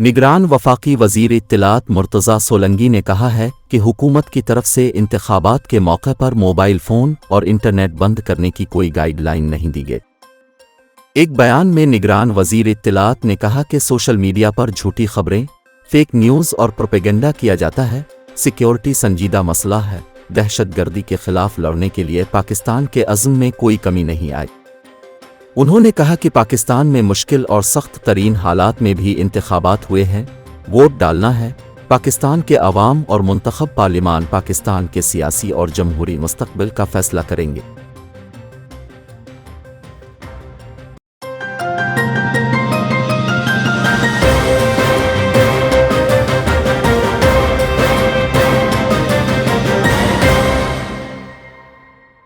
निगरान वफाकी वज़ीर इत्तलात मुर्तज़ा सोलंकी ने कहा है कि हुकूमत की तरफ से इंतखाबात के मौके पर मोबाइल फ़ोन और इंटरनेट बंद करने की कोई गाइडलाइन नहीं दी गई। एक बयान में निगरान वज़ीर इत्तलात ने कहा कि सोशल मीडिया पर झूठी खबरें, फेक न्यूज़ और प्रोपेगेंडा किया जाता है। सिक्योरिटी संजीदा मसला है। दहशतगर्दी के खिलाफ लड़ने के लिए पाकिस्तान के अज़्म में कोई कमी नहीं आई। उन्होंने कहा कि पाकिस्तान में मुश्किल और सख्त तरीन हालात में भी इंतखाबात हुए हैं। वोट डालना है। पाकिस्तान के अवाम और मुंतखब पार्लिमान पाकिस्तान के सियासी और जमहूरी मुस्तकबिल का फैसला करेंगे।